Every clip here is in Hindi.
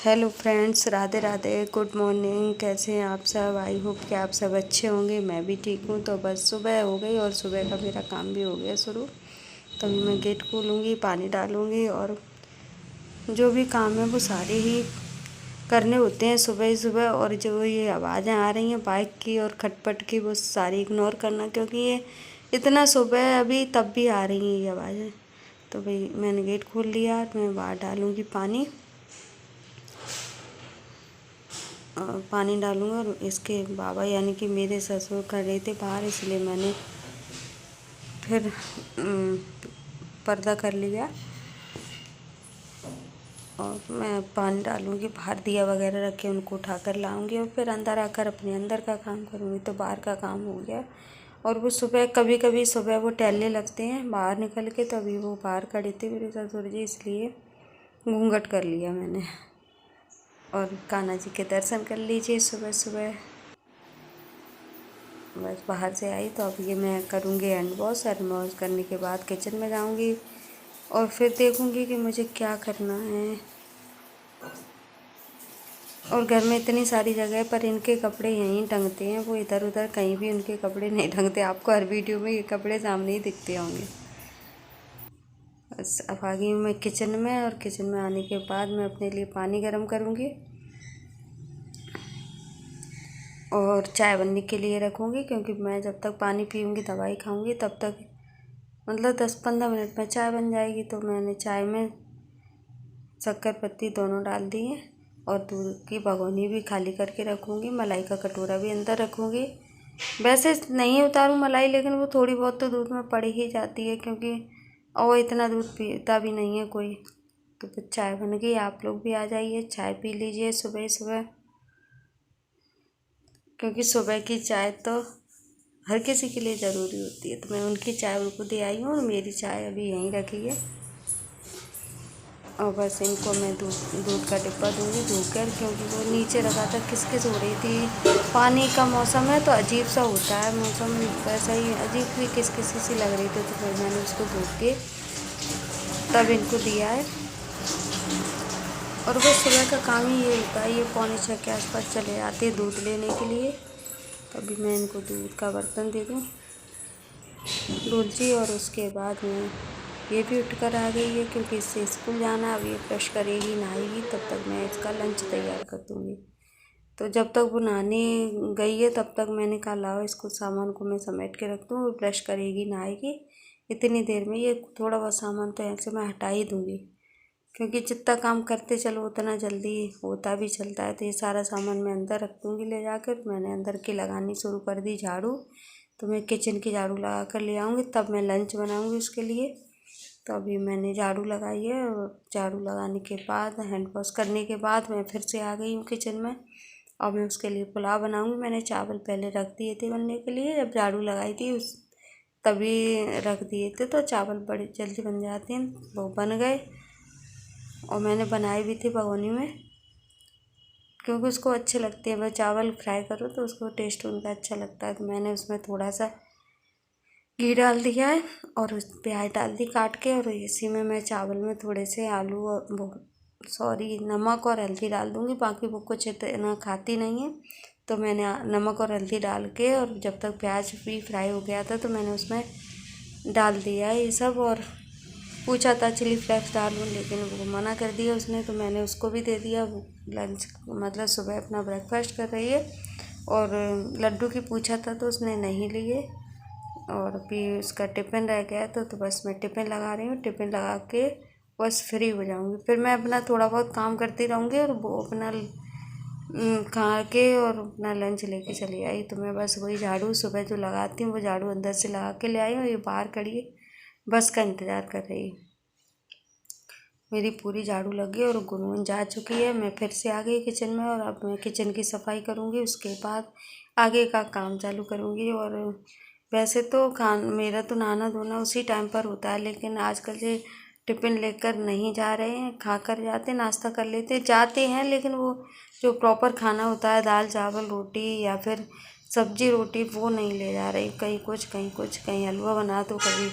Hello friends, Radhe Radhe, good morning. कैसे हैं आप सब? आई होप कि आप सब अच्छे होंगे। मैं भी ठीक हूँ। तो बस सुबह हो गई और सुबह का मेरा काम भी हो गया शुरू। तभी मैं गेट खोलूँगी, पानी डालूँगी और जो भी काम है वो सारे ही करने होते हैं सुबह ही सुबह। और जो ये आवाज़ें आ रही हैं बाइक की और खटपट की, वो सारी इग्नोर करना, क्योंकि ये इतना सुबह है अभी तब भी आ रही हैं ये आवाज़ें। तो भाई मैंने गेट खोल लिया। मैं बाहर डालूँगी पानी और पानी डालूँगा। और इसके बाबा यानी कि मेरे ससुर कर रहे थे बाहर, इसलिए मैंने फिर पर्दा कर लिया। और मैं पानी डालूँगी, बाहर दिया वगैरह रख के उनको उठा कर लाऊँगी और फिर अंदर आकर अपने अंदर का काम करूँगी। तो बाहर का काम हो गया। और वो सुबह कभी कभी सुबह वो टहलने लगते हैं बाहर निकल के, तो अभी वो बाहर खड़े थे मेरे ससुर जी, इसलिए घूंघट कर लिया मैंने। और कान्हा जी के दर्शन कर लीजिए सुबह सुबह। बस बाहर से आई तो अब ये मैं करूँगी हैंड वॉश। हैंड वॉश करने के बाद किचन में जाऊँगी और फिर देखूँगी कि मुझे क्या करना है। और घर में इतनी सारी जगह है, पर इनके कपड़े यहीं टंगते हैं, वो इधर उधर कहीं भी उनके कपड़े नहीं टंगते। आपको हर वीडियो में ये कपड़े सामने ही दिखते होंगे। बस अब आ गई हूँ मैं किचन में। और किचन में आने के बाद मैं अपने लिए पानी गर्म करूँगी और चाय बनने के लिए रखूँगी, क्योंकि मैं जब तक पानी पीऊँगी दवाई खाऊँगी तब तक मतलब 10-15 मिनट में चाय बन जाएगी। तो मैंने चाय में शक्कर पत्ती दोनों डाल दी है और दूध की भगोनी भी खाली करके रखूँगी। मलाई का कटोरा भी अंदर रखूँगी। वैसे नहीं उतारूँ मलाई, लेकिन वो थोड़ी बहुत तो दूध में पड़ ही जाती है, क्योंकि और इतना दूध पीता भी नहीं है कोई। तो फिर चाय बन गई। आप लोग भी आ जाइए, चाय पी लीजिए सुबह सुबह, क्योंकि सुबह की चाय तो हर किसी के लिए ज़रूरी होती है। तो मैं उनकी चाय उनको दे आई हूँ और मेरी चाय अभी यहीं रखी है। और बस इनको मैं दूध का डिब्बा दूँगी धोकर, क्योंकि वो नीचे रखा था, किसकिस हो रही थी। पानी का मौसम है तो अजीब सा होता है मौसम, वैसा ही अजीब भी किसकिसी सी लग रही थी। तो फिर मैंने उसको धो के तब इनको दिया है। और बस सुबह का काम ही ये होता है। ये 5:45 के आसपास चले आते हैं दूध लेने के लिए। तभी मैं इनको दूध का बर्तन दे दूँ दूध जी। और उसके बाद में ये भी उठ कर आ गई है, क्योंकि इससे स्कूल जाना है। अब ये ब्रश करेगी, नहाएगी, तब तक मैं इसका लंच तैयार कर दूँगी। तो जब तक वो नहाने गई है तब तक मैंने कहा लाओ इसको सामान को मैं समेट के रख दूँ। वो ब्रश करेगी, नहाएगी, इतनी देर में ये थोड़ा बहुत सामान तो यहाँ से मैं हटा ही दूँगी, क्योंकि जितना काम करते चलो उतना जल्दी होता भी चलता है। तो ये सारा सामान मैं अंदर रख दूँगी ले जाकर। मैंने अंदर की लगानी शुरू कर दी झाड़ू। तो मैं किचन की झाड़ू लगा कर ले आऊँगी, तब मैं लंच बनाऊँगी उसके लिए। तो अभी मैंने झाड़ू लगाई है और झाड़ू लगाने के बाद हैंड वॉश करने के बाद मैं फिर से आ गई हूँ किचन में। और मैं उसके लिए पुलाव बनाऊँगी। मैंने चावल पहले रख दिए थे बनने के लिए, जब झाड़ू लगाई थी उस तभी रख दिए थे, तो चावल बड़े जल्दी बन जाते हैं। वो बन गए और मैंने बनाए भी थे भगोनी में, क्योंकि उसको अच्छे लगते हैं। वह चावल फ्राई करो तो उसको टेस्ट उनका अच्छा लगता है। तो मैंने उसमें थोड़ा सा घी डाल दिया है और उस प्याज डाल दी काट के। और इसी में मैं चावल में थोड़े से आलू और नमक और हल्दी डाल दूँगी। बाकी वो कुछ इतना खाती नहीं है, तो मैंने नमक और हल्दी डाल के, और जब तक प्याज भी फ्राई हो गया था तो मैंने उसमें डाल दिया ये सब। और पूछा था चिली फ्लेक्स डालूं, लेकिन वो मना कर दिया उसने, तो मैंने उसको भी दे दिया। लंच मतलब सुबह अपना ब्रेकफास्ट कर रही है। और लड्डू की पूछा था तो उसने नहीं लिए। और अभी उसका टिफ़िन रह गया तो बस मैं टिफ़िन लगा रही हूँ। टिफ़िन लगा के बस फ्री हो जाऊँगी। फिर मैं अपना थोड़ा बहुत काम करती रहूँगी और वो अपना खा के और अपना लंच लेके चली आई। तो मैं बस वही झाड़ू सुबह जो लगाती हूँ वो झाड़ू अंदर से लगा के ले आई हूँ। ये बाहर खड़ी है, बस का इंतज़ार कर रही है। मेरी पूरी झाड़ू लगी और गुनगुन जा चुकी है। मैं फिर से आ गई किचन में और अब मैं किचन की सफाई करूँगी, उसके बाद आगे का काम चालू करूँगी। और वैसे तो मेरा तो नहाना धोना उसी टाइम पर होता है, लेकिन आजकल ये टिफ़िन लेकर नहीं जा रहे हैं, खा कर जाते, नाश्ता कर लेते जाते हैं, लेकिन वो जो प्रॉपर खाना होता है दाल चावल रोटी या फिर सब्जी रोटी वो नहीं ले जा रहे। कहीं कुछ कहीं कुछ, कहीं हलवा बना दो, कभी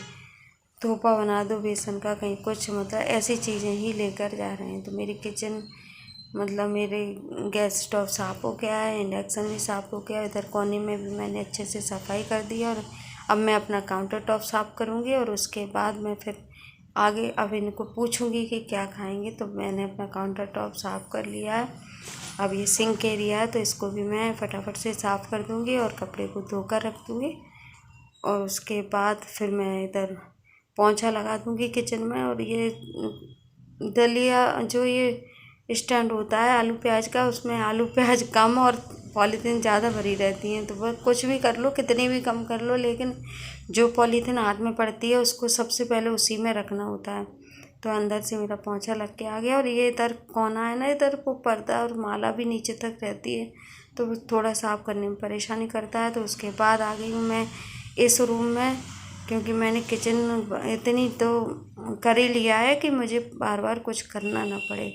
थोपा बना दो बेसन का, कहीं कुछ, मतलब ऐसी चीज़ें ही लेकर जा रहे हैं। तो मेरी किचन मतलब मेरे गैस स्टोव साफ़ हो गया है, इंडक्शन भी साफ़ हो गया, इधर कोने में भी मैंने अच्छे से सफाई कर दी। और अब मैं अपना काउंटर टॉप साफ़ करूँगी और उसके बाद मैं फिर आगे अब इनको पूछूँगी कि क्या खाएंगे। तो मैंने अपना काउंटर टॉप साफ़ कर लिया है। अब ये सिंक एरिया है तो इसको भी मैं फटाफट से साफ़ कर दूँगी और कपड़े को धोकर रख दूँगी। और उसके बाद फिर मैं इधर पोंछा लगा दूँगी किचन में। और ये दलिया जो ये स्टैंड होता है आलू प्याज का, उसमें आलू प्याज कम और पॉलीथीन ज़्यादा भरी रहती हैं। तो वह कुछ भी कर लो, कितनी भी कम कर लो, लेकिन जो पॉलीथीन हाथ में पड़ती है उसको सबसे पहले उसी में रखना होता है। तो अंदर से मेरा पोंछा लग के आ गया। और ये इधर कोना है ना, इधर वो पर्दा और माला भी नीचे तक रहती है, तो वो थोड़ा साफ़ करने में परेशानी करता है। तो उसके बाद आ गई हूँ मैं इस रूम में, क्योंकि मैंने किचन इतनी तो कर ही लिया है कि मुझे बार बार कुछ करना ना पड़े।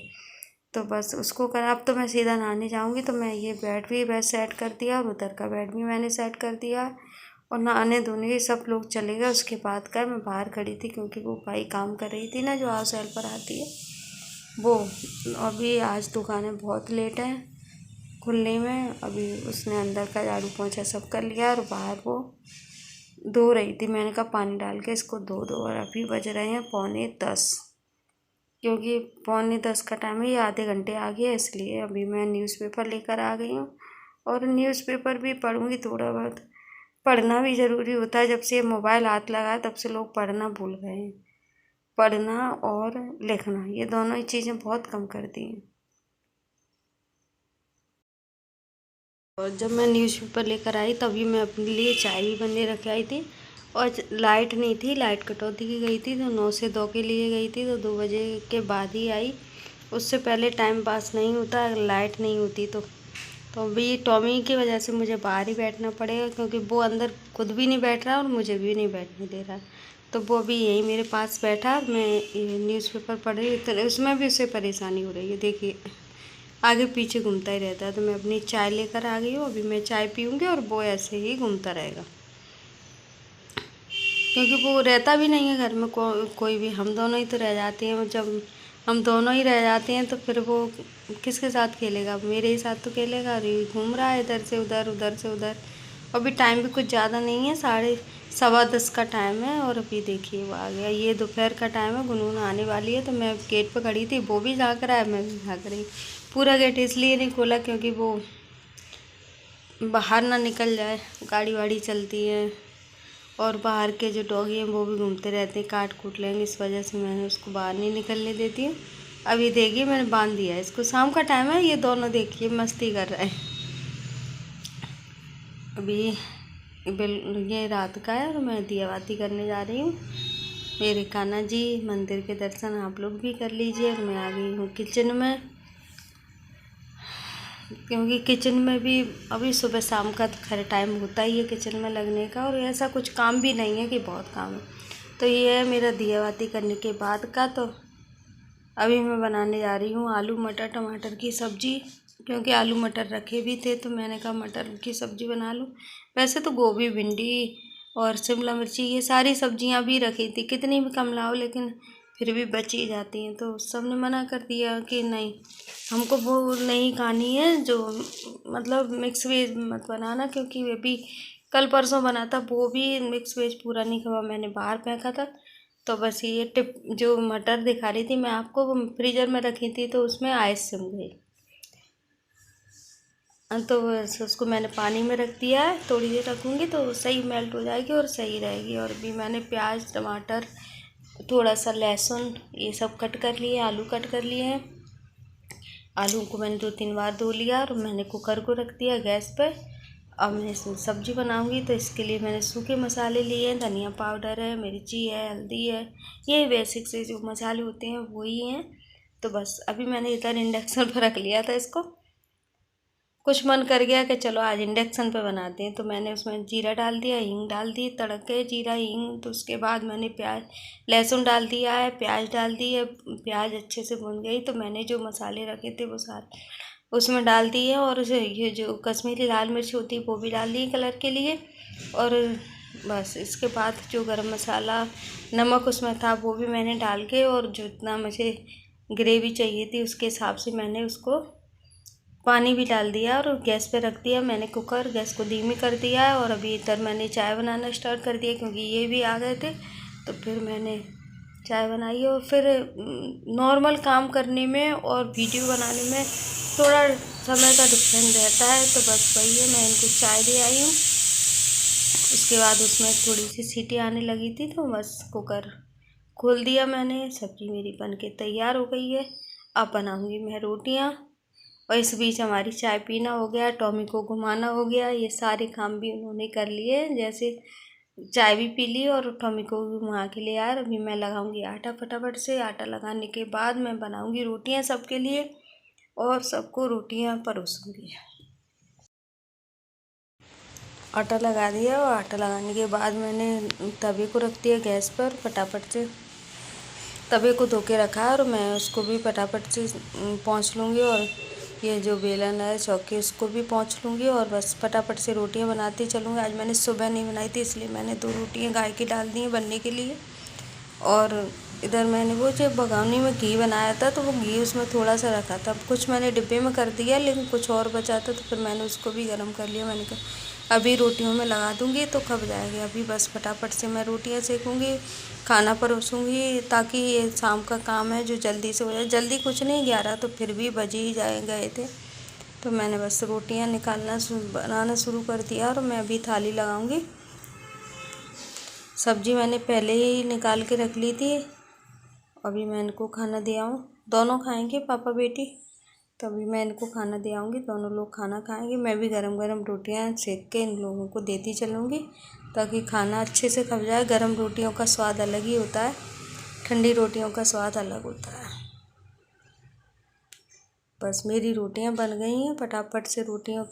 तो बस उसको कर, अब तो मैं सीधा नहाने जाऊंगी। तो मैं ये बेड भी बस सेट कर दिया और उधर का बेड भी मैंने सेट कर दिया। और नहाने धोने के सब लोग चले गए उसके बाद का। मैं बाहर खड़ी थी क्योंकि वो भाई काम कर रही थी ना, जो हाउस हेल्पर आती है वो। अभी आज दुकानें बहुत लेट हैं खुलने में। अभी उसने अंदर का झाड़ू पोंछा सब कर लिया और बाहर वो धो रही थी। मैंने कहा पानी डाल के इसको धो दो। और अभी बज रहे हैं 9:45, क्योंकि 9:45 का टाइम है, ये आधे घंटे आ गया, इसलिए अभी मैं न्यूज़पेपर लेकर आ गई हूँ। और न्यूज़पेपर भी पढ़ूँगी थोड़ा बहुत। पढ़ना भी ज़रूरी होता है, जब से ये मोबाइल हाथ लगा है तब से लोग पढ़ना भूल गए हैं। पढ़ना और लिखना, ये दोनों ही चीज़ें बहुत कम कर दी हैं। और जब मैं न्यूज़पेपर लेकर आई तभी मैं अपने लिए चाय भी बने रख आई थी। और लाइट नहीं थी, लाइट कटौती की गई थी, तो 9 से 2 के लिए गई थी, तो 2 बजे के बाद ही आई। उससे पहले टाइम पास नहीं होता अगर लाइट नहीं होती तो अभी टॉमी की वजह से मुझे बाहर ही बैठना पड़ेगा, क्योंकि वो अंदर खुद भी नहीं बैठ रहा और मुझे भी नहीं बैठने दे रहा। तो वो अभी यहीं मेरे पास बैठा, मैं न्यूज़पेपर पढ़ रही, तो उसमें भी उससे परेशानी हो रही है। देखिए आगे पीछे घूमता ही रहता है। तो मैं अपनी चाय लेकर आ गई हूँ, अभी मैं चाय पीऊँगी और वो ऐसे ही घूमता रहेगा, क्योंकि वो रहता भी नहीं है घर में। कोई भी, हम दोनों ही तो रह जाते हैं। जब हम दोनों ही रह जाते हैं तो फिर वो किसके साथ खेलेगा? मेरे ही साथ तो खेलेगा। और ये घूम रहा है इधर से उधर, उधर से उधर। अभी टाइम भी कुछ ज़्यादा नहीं है, 10:15 का टाइम है। और अभी देखिए वो आ गया। ये दोपहर का टाइम है, गुनगुन आने वाली है। तो मैं गेट पर खड़ी थी, वो भी झाँक रहा है, मैं भी झाँक रही। पूरा गेट इसलिए नहीं खोला क्योंकि वो बाहर ना निकल जाए, गाड़ी वाड़ी चलती है और बाहर के जो डॉगी हैं वो भी घूमते रहते हैं, काट कूट लेंगे। इस वजह से मैंने उसको बाहर नहीं निकलने देती हूँ। अभी देखिए मैंने बांध दिया है इसको, शाम का टाइम है, ये दोनों देखिए मस्ती कर रहे हैं। अभी ये रात का है और मैं दिया बाती करने जा रही हूँ। मेरे कान्हा जी मंदिर के दर्शन आप लोग भी कर लीजिए। और मैं आ गई हूँ किचन में, क्योंकि किचन में भी अभी सुबह शाम का तो खैर टाइम होता ही है किचन में लगने का। और ऐसा कुछ काम भी नहीं है कि बहुत काम है। तो ये है मेरा दिया बाती करने के बाद का। तो अभी मैं बनाने जा रही हूँ आलू मटर टमाटर की सब्ज़ी, क्योंकि आलू मटर रखे भी थे तो मैंने कहा मटर की सब्ज़ी बना लूँ। वैसे तो गोभी भिंडी और शिमला मिर्ची ये सारी सब्जियां भी रखी थी, कितनी भी कम लाओ लेकिन फिर भी बच ही जाती हैं। तो सब ने मना कर दिया कि नहीं, हमको वो नहीं खानी है, जो मतलब मिक्स वेज मत बनाना, क्योंकि वे भी कल परसों बना था, वो भी मिक्स वेज पूरा नहीं खावा, मैंने बाहर फेंका था। तो बस ये टिप जो मटर दिखा रही थी मैं आपको, वो फ्रीज़र में रखी थी तो उसमें आइस जम गई। तो बस उसको मैंने पानी में रख दिया है, थोड़ी देर रखूँगी तो सही मेल्ट हो जाएगी और सही रहेगी। और भी मैंने प्याज टमाटर थोड़ा सा लहसुन ये सब कट कर लिए, आलू कट कर लिए हैं। आलू को मैंने 2-3 बार धो लिया और मैंने कुकर को रख दिया गैस पे। अब मैं इसमें सब्ज़ी बनाऊंगी तो इसके लिए मैंने सूखे मसाले लिए हैं, धनिया पाउडर है, मिर्ची है, हल्दी है, ये बेसिक से जो मसाले होते हैं वही हैं। तो बस अभी मैंने इधर इंडक्शन पर रख लिया था इसको, कुछ मन कर गया कि चलो आज इंडक्शन पे बनाते हैं। तो मैंने उसमें जीरा डाल दिया, हींग डाल दी, तड़के जीरा हींग। तो उसके बाद मैंने प्याज लहसुन डाल दिया है, प्याज डाल दी है। प्याज अच्छे से भुन गई तो मैंने जो मसाले रखे थे वो सारे उसमें डाल दिए। और ये जो कश्मीरी लाल मिर्च होती है वो भी डाल दी कलर के लिए। और बस इसके बाद जो गरम मसाला नमक उसमें था वो भी मैंने डाल के, और जितना मुझे ग्रेवी चाहिए थी उसके हिसाब से मैंने उसको पानी भी डाल दिया और गैस पे रख दिया मैंने कुकर। गैस को धीमी कर दिया है और अभी इधर मैंने चाय बनाना स्टार्ट कर दिया क्योंकि ये भी आ गए थे। तो फिर मैंने चाय बनाई और फिर नॉर्मल काम करने में और वीडियो बनाने में थोड़ा समय का डिफरेंस रहता है। तो बस वही है, मैं इनको चाय दे आई हूँ। उसके बाद उसमें थोड़ी सी सीटी आने लगी थी तो बस कुकर खोल दिया मैंने। सब्ज़ी मेरी बन के तैयार हो गई है। अब बनाऊँगी मैं रोटियाँ और इस बीच हमारी चाय पीना हो गया, टॉमी को घुमाना हो गया, ये सारे काम भी उन्होंने कर लिए। जैसे चाय भी पी ली और टॉमी को घुमा के ले आया। अभी मैं लगाऊंगी आटा फटाफट से। आटा लगाने के बाद मैं बनाऊंगी रोटियां सबके लिए और सबको रोटियां परोसूंगी। आटा लगा दिया और आटा लगाने के बाद मैंने तवे को रख दिया गैस पर। फटाफट से तवे को धो के रखा और मैं उसको भी फटाफट से पोंछ लूँगी और ये जो बेलन है चौकी उसको भी पोंछ लूँगी और बस फटाफट से रोटियां बनाती चलूँगी। आज मैंने सुबह नहीं बनाई थी इसलिए मैंने 2 रोटियां गाय की डाल दी हैं बनने के लिए। और इधर मैंने वो जो भगोनी में घी बनाया था तो वो घी उसमें थोड़ा सा रखा था। कुछ मैंने डिब्बे में कर दिया लेकिन कुछ और बचा था तो फिर मैंने उसको भी गर्म कर लिया। मैंने कहा अभी रोटियों में लगा दूँगी तो खप जाएगी। अभी बस फटाफट से मैं रोटियाँ सेकूँगी, खाना परोसूँगी ताकि ये शाम का काम है जो जल्दी से हो जाए। जल्दी कुछ नहीं, 11 तो फिर भी बज ही गए थे। तो मैंने बस रोटियाँ बनाना शुरू कर दिया और मैं अभी थाली लगाऊँगी। सब्जी मैंने पहले ही निकाल के रख ली थी। अभी मैं इनको खाना दे आऊँ, दोनों खाएंगे पापा बेटी। तभी मैं इनको खाना दे आऊँगी, दोनों लोग खाना खाएंगे। मैं भी गरम गरम रोटियां सेक के इन लोगों को देती चलूँगी ताकि खाना अच्छे से खप जाए। गरम रोटियों का स्वाद अलग ही होता है, ठंडी रोटियों का स्वाद अलग होता है। बस मेरी रोटियां बन गई हैं, फटाफट से रोटियां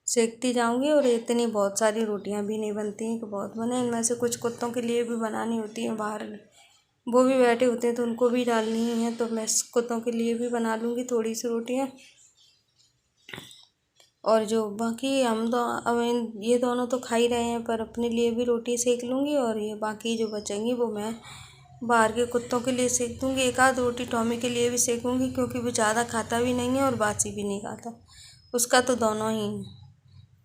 सेकती जाऊंगी। और इतनी बहुत सारी रोटियां भी नहीं बनती हैं कि बहुत बने। इनमें से कुछ कुत्तों के लिए भी बनानी होती हैं, बाहर वो भी बैठे होते हैं तो उनको भी डालनी है। तो मैं कुत्तों के लिए भी बना लूँगी थोड़ी सी रोटियां। और जो बाकी हम तो अब ये दोनों तो खा ही रहे हैं पर अपने लिए भी रोटी सेक लूँगी और ये बाकी जो बचेंगी वो मैं बाहर के कुत्तों के लिए सेक दूँगी। एक आध रोटी टॉमी के लिए भी सेकूँगी क्योंकि वो ज़्यादा खाता भी नहीं है और बासी भी नहीं खाता, उसका तो दोनों ही हैं।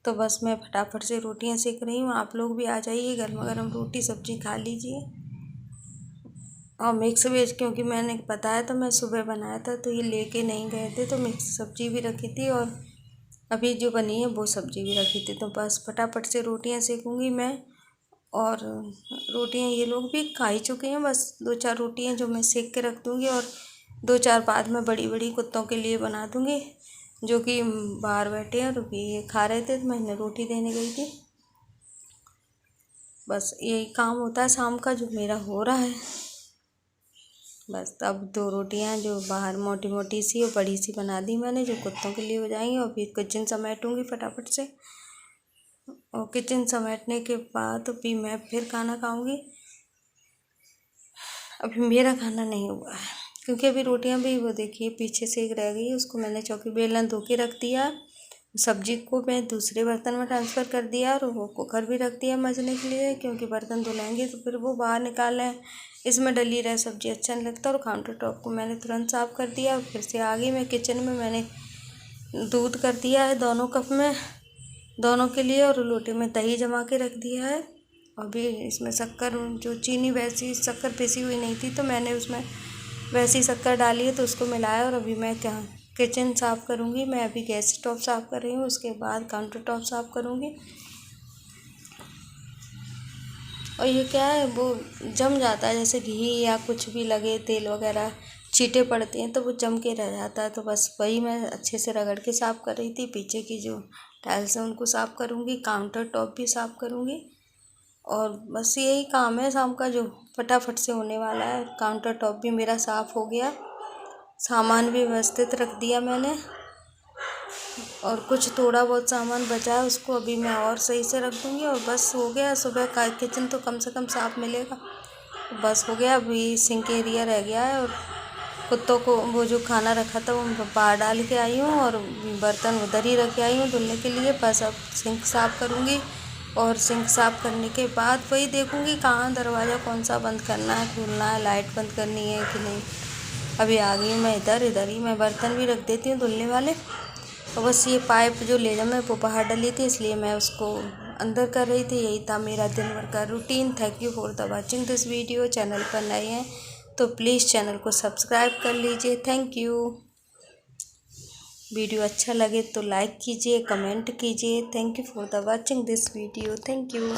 तो बस मैं फटाफट से रोटियां सेक रही हूँ। आप लोग भी आ जाइए, गर्मा गर्म रोटी सब्जी खा लीजिए। और मिक्स वेज क्योंकि मैंने बताया तो मैं सुबह बनाया था तो ये लेके नहीं गए थे तो मिक्स सब्जी भी रखी थी और अभी जो बनी है वो सब्जी भी रखी थी। तो बस फटाफट से रोटियां सेकूँगी मैं। और रोटियां ये लोग भी खा ही चुके हैं, बस 2-4 रोटियां जो मैं सेक के रख दूँगी और 2-4 बाद में बड़ी बड़ी कुत्तों के लिए बना दूँगी जो कि बाहर बैठे हैं। तो ये खा रहे थे तो मैं इन्हें रोटी देने गई थी। बस यही काम होता है शाम का जो मेरा हो रहा है। बस अब 2 रोटियां जो बाहर मोटी मोटी सी और बड़ी सी बना दी मैंने जो कुत्तों के लिए हो जाएंगी। और फिर किचन समेटूँगी फटाफट से और किचन समेटने के बाद भी मैं फिर खाना खाऊँगी। अभी मेरा खाना नहीं हुआ है क्योंकि अभी रोटियां भी वो देखिए पीछे से एक रह गई, उसको मैंने चौकी बेलन धो के रख दिया। सब्जी को मैं दूसरे बर्तन में ट्रांसफ़र कर दिया और वो कुकर भी रख दिया मजने के लिए क्योंकि बर्तन धुलाएंगे तो फिर वो बाहर निकालें, इसमें डली रहे सब्जी अच्छा नहीं लगता। और काउंटर टॉप को मैंने तुरंत साफ़ कर दिया और फिर से आ गई मैं किचन में। मैंने दूध कर दिया है 2 कप में दोनों के लिए और लोटे में दही जमा के रख दिया है। अभी इसमें शक्कर जो चीनी वैसी शक्कर पिसी हुई नहीं थी तो मैंने उसमें वैसी शक्कर डाली है तो उसको मिलाया। और अभी मैं क्या किचन साफ़ करूँगी। मैं अभी गैस स्टोव साफ़ कर रही हूँ, उसके बाद काउंटर टॉप साफ़ करूँगी। और ये क्या है वो जम जाता है, जैसे घी या कुछ भी लगे तेल वगैरह छींटे पड़ते हैं तो वो जम के रह जाता है। तो बस वही मैं अच्छे से रगड़ के साफ़ कर रही थी। पीछे की जो टाइल्स हैं उनको साफ़ करूँगी, काउंटर टॉप भी साफ़ करूँगी। और बस यही काम है शाम का जो फटाफट से होने वाला है। काउंटर टॉप भी मेरा साफ़ हो गया, सामान भी व्यवस्थित रख दिया मैंने और कुछ थोड़ा बहुत सामान बचा है उसको अभी मैं और सही से रख दूँगी और बस हो गया। सुबह का किचन तो कम से कम साफ़ मिलेगा, बस हो गया। अभी सिंक एरिया रह गया है और कुत्तों को वो जो खाना रखा था वो बाहर डाल के आई हूँ और बर्तन उधर ही रख के आई हूँ धुलने के लिए। बस अब सिंक साफ़ करूँगी और सिंक साफ़ करने के बाद वही देखूँगी कहाँ दरवाज़ा कौन सा बंद करना है, खोलना है, लाइट बंद करनी है कि नहीं। अभी आ गई मैं इधर ही मैं बर्तन भी रख देती हूँ धुलने वाले। और बस ये पाइप जो ले जाऊँ मैं वो बाहर डली थी, इसलिए मैं उसको अंदर कर रही थी। यही था मेरा दिन भर का routine. Thank you for the watching this video. Channel पर नए हैं तो प्लीज़ चैनल को सब्सक्राइब कर लीजिए। Thank you. वीडियो अच्छा लगे तो लाइक कीजिए, कमेंट कीजिए। Thank you for the watching this video. Thank you.